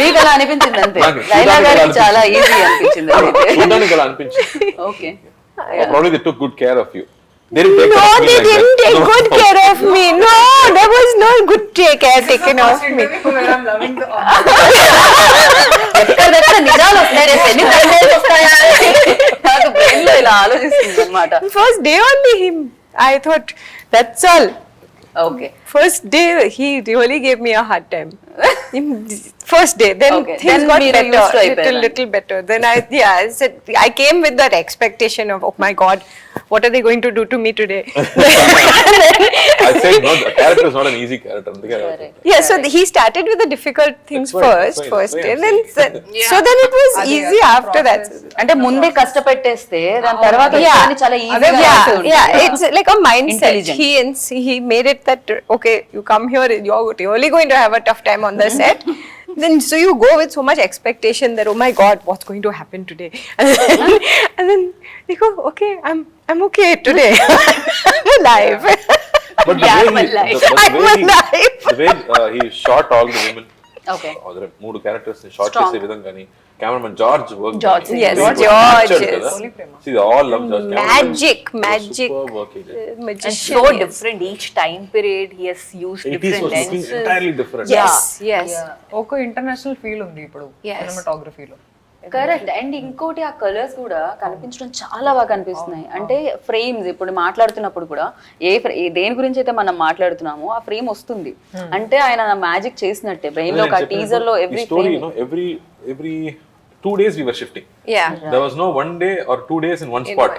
మీకు అలా అనిపించింది అంతే? లైలా గారికి చాలా ఈజీ అనిపించింది అయితే. చూడడానికి అలా అనిపించింది. Okay, probably they took good care of you. No, they didn't take good care of me. No, there was no good care taken of me. ఎక్కడెక్కడ నిజాలు వస్తాయి, రేపు ఎన్ని కంప్లైంట్స్ వస్తాయా నాకు బ్రెయిన్ లో ఇలా ఆలోచిస్తుంది అన్నమాట. First day only I thought that's all. Okay. First day he really gave me a hard time. First day, then things Then got మీరు used to better, little better. Then I said, I came with that expectation of, oh my God, what are they going to do to me today? I said no, the character is not an easy character. Yeah, so he started with the difficult things first day, and then so then it was easy after that. అంటే ముందే కష్టపెట్టేస్తే దాని తర్వాత చాలా Yeah, it's like a mindset. He made it that okay, you come here, you're really going to have a tough time on the set. Then so you go with so much expectation that oh my God, what's going to happen today? And then you go, okay, I'm okay today. I'm alive. But I'm alive. The way he shot all the women. Okay. Other 3 characters ni shot chese vidhanga ni cameraman George worked. George, yes, George. See, they all love George. Magic. Super work he did. And Magician, so yes. different each time period. He has used 80s different was looking lenses. entirely different. Yes. ఒక international feel ఉంది ఇప్పుడు Yes. సినిమాటోగ్రఫీలో. Correct. And ఇంకోటి ఆ colours కూడా కనిపించడం చాలా బాగా కనిపిస్తున్నాయి. అంటే ఫ్రేమ్స్ ఇప్పుడు మాట్లాడుతున్నప్పుడు కూడా దేని గురించి అయితే మనం మాట్లాడుతున్నామో ఆ ఫ్రేమ్ వస్తుంది అంటే ఆయన మ్యాజిక్ చేసినట్టే బ్రెయిన్ లో. టీజర్ లో every 2 days we were shifting. Yeah. There was no 1 day or 2 days in one spot.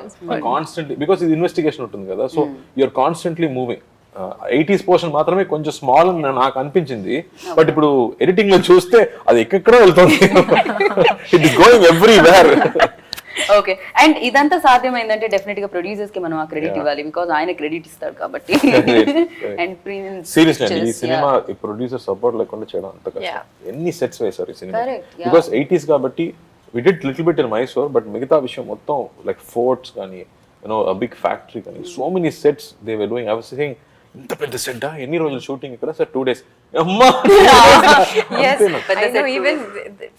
Constantly, because ఇది ఇన్వెస్టిగేషన్ ఉంటుంది కదా, so you're constantly moving. 80s portion మాత్రమే కొంచెం స్మాల్ అని నాకు అనిపించింది, బట్ ఇప్పుడు ఎడిటింగ్ లో చూస్తే అది ఎక్కడో వెళ్తుంది. It is going everywhere. Okay. And ఇదంతా సాధ్యమైందంటే డెఫినెట్ గా ప్రొడ్యూసర్స్ కి మనం ఆ క్రెడిట్ ఇవ్వాలి, బికాజ్ ఆయన క్రెడిట్ ఇస్తాడు కాబట్టి. అండ్ సీరియస్లీ ఈ సినిమా ప్రొడ్యూసర్ సపోర్ట్ లేకుండా చేయడం అంత కష్టం. ఎన్ని సెట్స్ వేశారు ఈ సినిమా, బికాస్ 80s కాబట్టి we did little bit in Mysore, but మిగతా విషయం మొత్తం లైక్ ఫోర్ట్స్ కానీ a big factory కానీ so many sets they were doing. I was saying ఇంత పెద్ద సెట్ ఎన్ని రోజులు షూటింగ్ ఇక్కడ? Sir 2 days. అమ్మా. Yes, I know. Even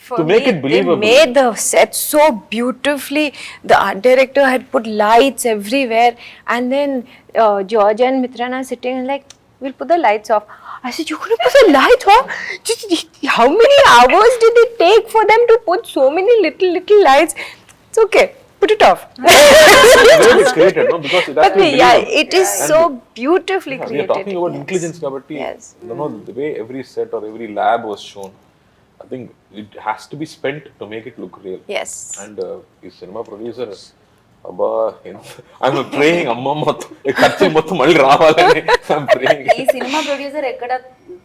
for to make me, it believable, they made the set so beautifully. The art director had put lights everywhere, and then George and Mithran are sitting and like, we'll put the lights off. I said, you're gonna put the lights off? How many hours did it take for them to put so many little lights? It's okay. Put it off. it's created, no? Because it has to be believable. It is so beautifully created. We are talking about intelligence kabatti. Yes. The way every set or every lab was shown, I think it has to be spent to make it look real. Yes. And the cinema producer, abba, I'm praying amma mottham ఖర్చు మొత్తం మళ్ళీ రావాలని I'm praying. ఈ cinema producer ఎక్కడ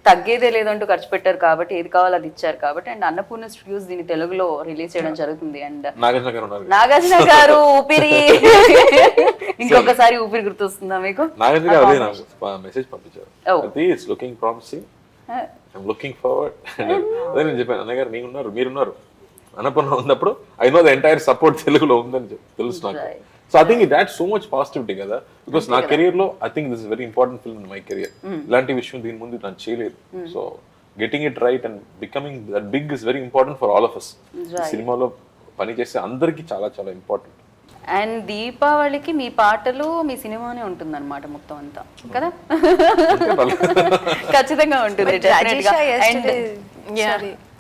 తగ్గేదే లేదంటూ ఖర్చు పెట్టారు కాబట్టి ఏది కావాలో అది ఇచ్చారు కాబట్టి. అండ్ అన్నపూర్ణ స్టూడియోస్ దీన్ని తెలుగులో రిలీజ్ చేయడం జరుగుతుంది. అండ్ నాగార్జున గారు ఉన్నారు. నాగార్జున గారు ఊపిరి ఇంకొకసారి ఊపిరి గుర్తొస్తుందా మీకు? నాగార్జున గారు అదే నాకు మెసేజ్ పంపించారు. అది it's looking promising, I'm looking forward. అదే నేను చెప్పాను, అన్నయ్య గారు మీరున్నారు అన్నపూర్ణ ఉన్నప్పుడు I know the entire support తెలుగులో ఉందని తెలుసు నాకు. So I think it add so much positivity కదా, బికాస్ నా కెరియర్ లో I think this is very important film in my career. ఇలాంటి విషయం దీని ముందు నేను చేయలేదు. So getting it right and becoming that big is very important for all of us. సినిమాలో పని చేస్తే అందరికీ చాలా చాలా ఇంపార్టెంట్. అండ్ దీపావళికి మీ పాటలు మీ సినిమానే ఉంటుందన్నమాట మొత్తం అంతా కదా. ఖచ్చితంగా ఉంటుంది. Rajisha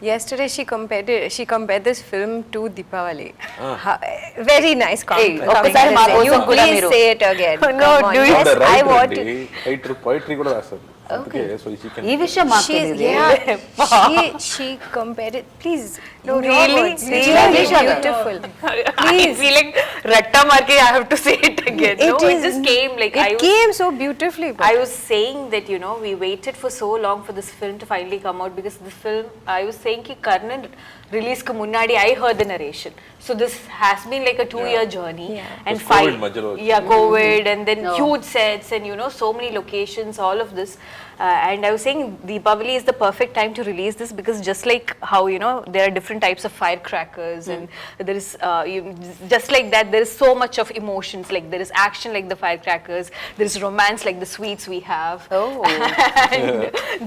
yesterday she compared this film to Deepavali. Very nice ఒక్కసారి మా కోసం కూడా please మీరు say it again. No, do you? Yes, I want it. poetry కూడా రాస్తారు. Okay, so she can. ఈ విషయం మాకు తెలియదు. She compared it. Please. No, really? It's beautiful. Please. I feel like Ratta Marke, I have to say it again. It just came like it came so beautifully. I was saying that, you know, we waited for so long for this film to finally come out, because the film, I was saying ki Karnan release ku munnadi I heard the narration. So this has been like a 2-year journey. And COVID and then huge sets and, you know, so many locations, all of this. And I was saying Deepavali is the perfect time to release this, because just like how, you know, there are different types of firecrackers and there is just like that, there is so much of emotions. Like there is action like the firecrackers, there is romance like the sweets we have. And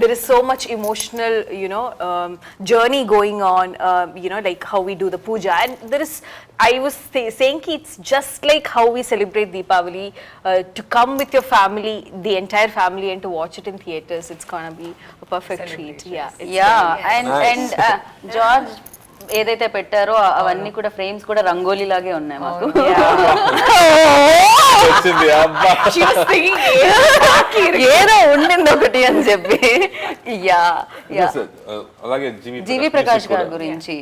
there is so much emotional, you know, journey going on, you know, like how we do the puja. And there is, I was saying ki it's just like how we celebrate Deepavali, to come with your family, the entire family, and to watch it in theaters. It's gonna be a perfect treat. And George ఏదైతే పెట్టారో అవన్నీ కూడా frames కూడా రంగోలీ లాగే ఉన్నాయి మాకు. ఏదో ఉండింది ఒకటి అని చెప్పి. అలాగే జీవి ప్రకాష్ గారి గురించి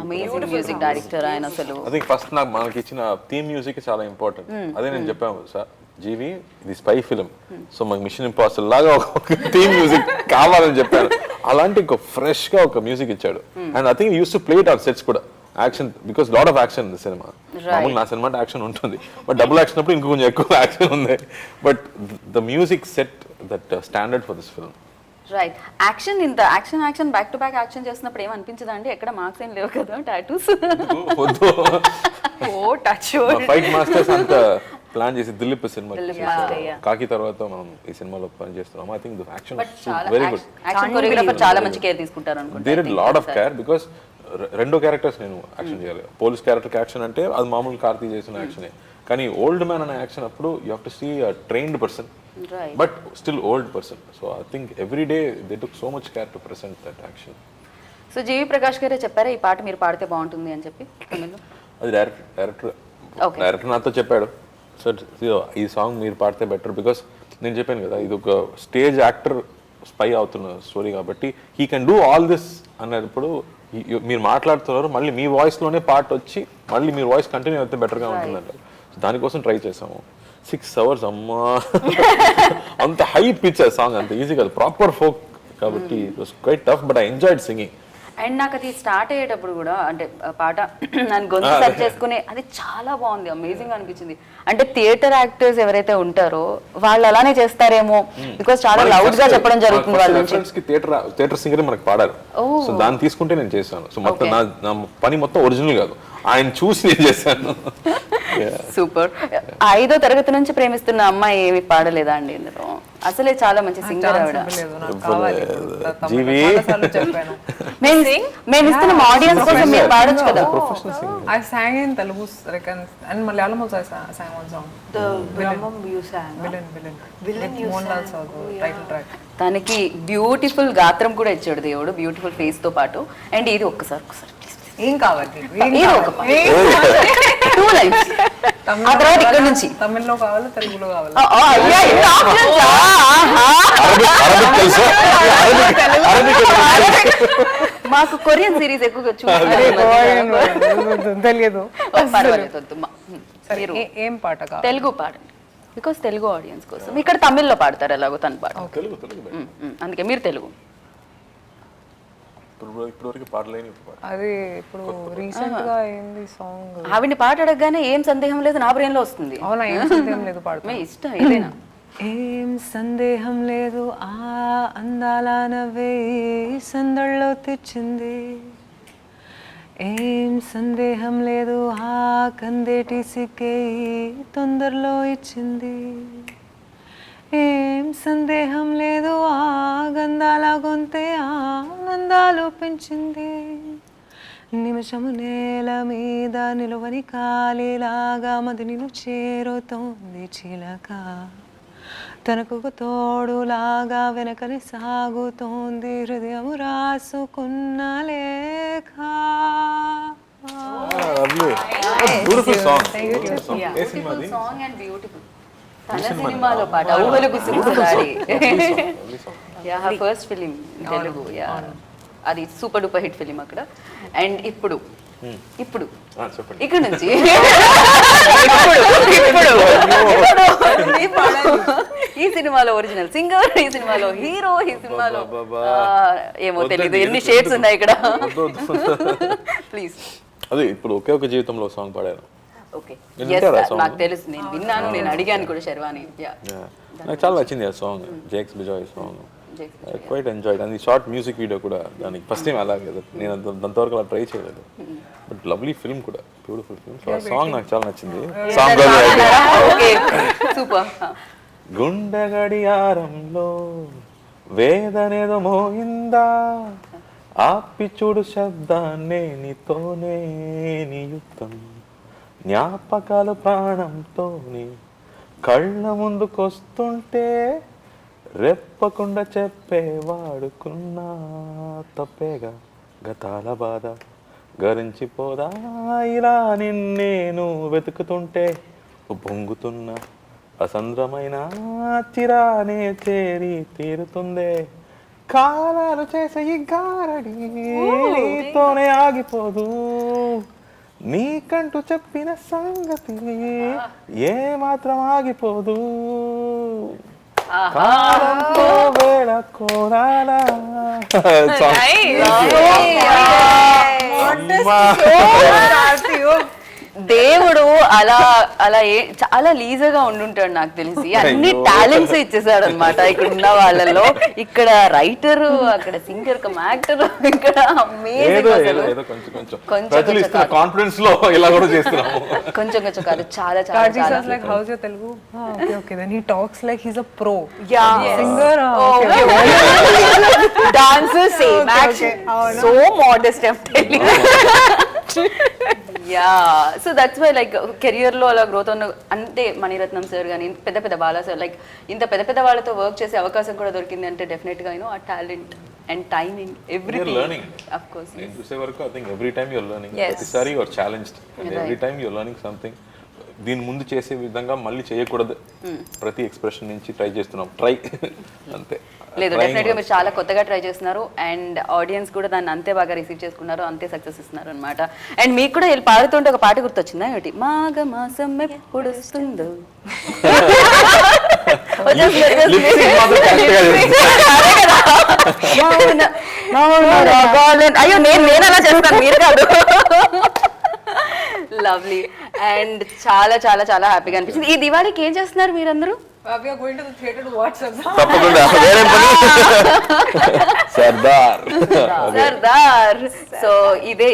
అమేజింగ్ మ్యూజిక్ డైరెక్టర్ ఆయన. అసలు ఐ థింక్ ఫస్ట్ నాకు మనకి ఇచ్చిన థీమ్ మ్యూజిక్ చాలా ఇంపార్టెంట్. అదే నేను చెప్పాను సార్, జీవి ఇది స్పై ఫిల్మ్, సో మాకు మిషన్ ఇంపాసిబుల్ లాగా ఒక థీమ్ మ్యూజిక్ కావాలని చెప్పాను. అలాంటి ఒక ఫ్రెష్ గా ఒక మ్యూజిక్ ఇచ్చాడు. And I think uses to play it on sets కూడా, action, because lot of action in cinema. మామూలు నా సినిమా అంటే యాక్షన్ ఉంటుంది, బట్ డబుల్ యాక్షన్ అప్పుడు ఇంకా కొంచెం ఎక్కువ యాక్షన్ ఉంది. But the music set that standard for this film. Right. Action, ఇంత action back to back action చేస్తున్నప్పుడు ఏమనిపించదా అండి? ఎక్కడ మార్క్స్ ఏం లేవు కదా, టాటూస్. ఫైట్ మాస్టర్స్ అంత ప్లాన్ చేసి దిలీప్ సినిమా కాకి తర్వాత మనం ఈ సినిమాలో పని చేస్తున్నాం. I think the action very good. Action choreographer చాలా మంచి కేర్ తీసుకుంటారు అనుకుంటా. They did lot of care, because రెండో క్యారెక్టర్స్ నేను యాక్షన్ చేయాలి. పోలీస్ క్యారెక్టర్ యాక్షన్ అంటే అది మామూలు కార్తీ చేసిన యాక్షనే, కానీ ఓల్డ్ మ్యాన్ అనే యాక్షన్ అప్పుడు you have to see a trained person but still old person. So I think every day they took so much care to present that action. So జీవి ప్రకాష్ గారే చెప్పారా ఈ పాట మీరు పాడితే బాగుంటుంది అని చెప్పి తమిళ్లో? అది డైరెక్టర్ నాతో చెప్పాడు, సార్ ఈ సాంగ్ మీరు పాడితే బెటర్, బికాస్ నేను చెప్పాను కదా ఇది ఒక స్టేజ్ యాక్టర్ స్పై అవుతున్న స్టోరీ కాబట్టి he can do all this అన్నప్పుడు మీరు మాట్లాడుతున్నారు, మళ్ళీ మీ వాయిస్లోనే పాట వచ్చి మళ్ళీ మీరు వాయిస్ కంటిన్యూ అయితే బెటర్గా ఉంటుందంట. దానికోసం ట్రై చేసాము. 6 hours అమ్మా, అంత హై పిచ్ సాంగ్, అంత ఈజీ కాదు, ప్రాపర్ ఫోక్ కాబట్టి it was quite tough, but I enjoyed singing. And నాకు అది స్టార్ట్ అయ్యేటప్పుడు కూడా అంటే పాట నన్ను గొంతు సెట్ చేసుకునే అది చాలా బాగుంది, అమేజింగ్ అనిపించింది. అంటే థియేటర్ యాక్టర్స్ ఎవరైతే ఉంటారో వాళ్ళు అలానే చేస్తారేమో, బికాస్ చాలా లౌడ్ గా చెప్పడం జరుగుతుంది వాళ్ళ నుంచి. థియేటర్ సింగర్ మనకు పాడారు, సో దాన్ని తీసుకుంటే నేను చేశాను. సో మొత్తం నా పని మొత్తం ఒరిజినల్ కాదు, ఆయన చూసి నేను చేశాను. సూపర్. 5వ తరగతి నుంచి ప్రేమిస్తున్న అమ్మాయి ఏమి పాడలేదా అండి ఇందులో? అసలే చాలా మంచి సింగర్ ఆవిడ. మేము ఇస్తున్న ఆడియన్స్ కోసం మీరు పాడొచ్చు కదా. I sang in Telugu and Malayalam also. I sang one song. The Brahmam you sang. Villain you sang. Title track. తనకి బ్యూటిఫుల్ గాత్రం కూడా ఇచ్చాడు దేవుడు, బ్యూటిఫుల్ ఫేస్ తో పాటు. అండ్ ఇది ఒక్కసారి ఏం కావాలి? టూ లైన్స్ ఆ తర్వాత ఇక్కడ నుంచి తమిళ్లో కావాలి, తెలుగులో కావాలి. మాకు కొరియన్ సిరీస్ ఎక్కువగా తెలియదు. ఏం పాట కావాలి? తెలుగు పాడండి, బికాస్ తెలుగు ఆడియన్స్ కోసం. ఇక్కడ తమిళ్లో పాడతారు ఎలాగో తను పాట, అందుకే మీరు తెలుగు. అది ఇప్పుడు రీసెంట్ గా ఏంది సాంగ్, ఆవిడ పాట అడగగానే ఏం సందేహం లేదు నా బ్రెయిన్ లో వస్తుంది. అవునా? ఏం సందేహం లేదు పాడుతున్నా, ఇష్టం ఏదైనా. ఏం సందేహం లేదు ఆ అందాల నవ్వే సందళ్ళలో తెచ్చింది, ఏం సందేహం లేదు ఆ కందేటి సిక్కే తొందరలో ఇచ్చింది, ఏం సందేహం లేదు ఆ గంధాల గొంతే ఆనందాలు పెంచింది. నిమిషము నేల మీద నిలువని కాలిలాగా మది నిన్ను చేరుతోంది చిలక. తనకు తోడులాగా వెనకని సాగుతోంది హృదయము రాసుకున్న లేఖ. Beautiful song. Song and beautiful. తన సినిమాలో పాట ఊహలు గుసగుసలాడి. Yeah first film Telugu. Yeah అది సూపర్ డూపర్ హిట్ ఫిలిం అక్కడ. అండ్ ఇప్పుడు చెప్పండి. ఇక్కడ నుంచి ఈ సినిమాలో ఒరిజినల్ సింగర్, ఈ సినిమాలో హీరో, ఈ సినిమాలో ఏమో తెలీదు ఎన్ని షేడ్స్ ఉన్నాయి ఇక్కడ. ప్లీజ్. అదే ఇప్పుడు ఒకే ఒక జీవితంలో సాంగ్ పాడాను. ఓకే నాకు తెలుసు, నేను విన్నాను, నేను అడిగాను కూడా శర్వాణి. నాకు చాలా నచ్చింది ఆ song, Jakes Bejoy song. Quite enjoyed. And short music video కూడా దానికి ఫస్ట్ టైం అలాగే కదా, నేను అంతవరకు అలా ట్రై చేయలేదు. బట్ లవ్లీ ఫిల్మ్ కూడా, బ్యూటిఫుల్ ఫిల్మ్. సో ఆ సాంగ్ నాకు చాలా నచ్చింది. Song super. గుండె గడియారంలో వేదనేదో మోయిందా, ఆపి చూడు శబ్దాన్నే నీతోనే నీ యుద్ధం, జ్ఞాపకాలు ప్రాణంతోని కళ్ళ ముందుకొస్తుంటే రెప్పకుండా చెప్పేవాడుకున్నా తప్పేగా గతాల బాధ గరించిపోదా, ఇలా నిన్నేను వెతుకుతుంటే పొంగుతున్న అసంద్రమైన చిరానే చేరి తీరుతుందే, కాలాలు చేసే ఈ గారడి నీతోనే ఆగిపోదు, నీకంటూ చెప్పిన సంగతి ఏ మాత్రం ఆగిపోదు, కాలంతో వేళ కోరాలా. దేవుడు అలా అలా చాలా లీజర్గా ఉండుంటాడు నాకు తెలిసి. అన్ని టాలెంట్స్ ఇచ్చేసాడు అనమాట ఇక్కడ ఉన్న వాళ్ళలో. ఇక్కడ రైటర్, అక్కడ సింగర్, యాక్టర్, ఇక్కడ కాన్ఫిడెన్స్ లో ఇలా కూడా చేస్తున్నాము. కొంచెం కొంచెం కాదు, చాలా చాలా. Like how's your Telugu? Okay. Then he talks like he's a pro. Yeah. Singer. Dancer, same. Action. So modest, I'm telling you. Yeah so that's why like కెరియర్లో అలా గ్రోత్ ఉన్న అంటే మణిరత్నం సార్ కానీ పెద్ద పెద్ద బాలా సార్, లైక్ ఇంత పెద్ద పెద్ద వాళ్ళతో వర్క్ చేసే అవకాశం కూడా దొరికింది అంటే డెఫినెట్గా యూనో ఆ talent and timing everything. Of course నేను చూసే వరకు I think every time you're learning, ప్రతిసారి you're challenged and every time you're learning something. దీని ముందు చేసే విధంగా మళ్ళీ చేయకూడదు, ప్రతి ఎక్స్ప్రెషన్ నుంచి ట్రై చేస్తున్నాం, ట్రై అంతే. లేదు డెఫినెట్గా మీరు చాలా కొత్తగా ట్రై చేస్తున్నారు అండ్ ఆడియన్స్ కూడా దాన్ని అంతే బాగా రిసీవ్ చేసుకున్నారు, అంతే సక్సెస్ ఇస్తున్నారు అనమాట. అండ్ మీకు కూడా వీళ్ళు పాడుతుంటే ఒక పాట గుర్తొచ్చిందా ఏమిటి, మాఘ మాసం ఎప్పుడు వస్తుందో. అయ్యో నేను అలా చేస్తాను, మీరు కాదు. లవ్లీ. అండ్ చాలా చాలా చాలా హ్యాపీగా అనిపించింది. ఈ దివాళీకి ఏం చేస్తున్నారు మీరందరూ? We are going to the theater to watch Sardar. తప్పకుండా సర్దార్. సర్దార్. సో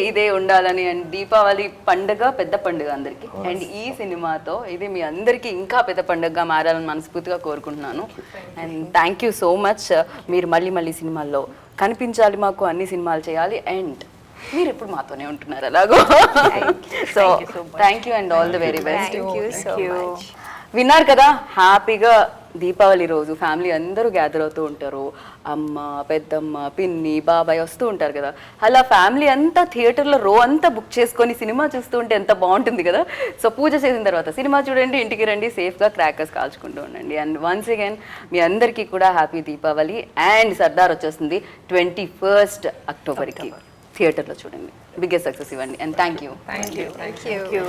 ఇదే ఉండాలని. అండ్ దీపావళి పండుగ పెద్ద పండుగ అందరికి, అండ్ ఈ సినిమాతో ఇది మీ అందరికి ఇంకా పెద్ద పండుగగా మారాలని మనస్ఫూర్తిగా కోరుకుంటున్నాను. And thank you so much. మీరు మళ్ళీ సినిమాల్లో కనిపించాలి, మాకు అన్ని సినిమాలు చేయాలి, అండ్ మీరు ఇప్పుడు మాతోనే ఉంటున్నారు అలాగో. So thank you and all the very best. విన్నారు కదా, హ్యాపీగా దీపావళి రోజు ఫ్యామిలీ అందరూ గ్యాదర్ అవుతూ ఉంటారు. అమ్మ, పెద్దమ్మ, పిన్ని, బాబాయ్ వస్తూ ఉంటారు కదా. అలా ఫ్యామిలీ అంతా థియేటర్లో రో అంతా బుక్ చేసుకొని సినిమా చూస్తూ ఉంటే ఎంత బాగుంటుంది కదా. సో పూజ చేసిన తర్వాత సినిమా చూడండి, ఇంటికి రండి, సేఫ్గా క్రాకర్స్ కాల్చుకుంటూ ఉండండి. అండ్ వన్స్ అగైన్ మీ అందరికీ కూడా హ్యాపీ దీపావళి. అండ్ సర్దార్ వచ్చేస్తుంది 21 అక్టోబర్కి, థియేటర్లో చూడండి, బిగ్గెస్ట్ సక్సెస్ ఇవ్వండి. And thank you.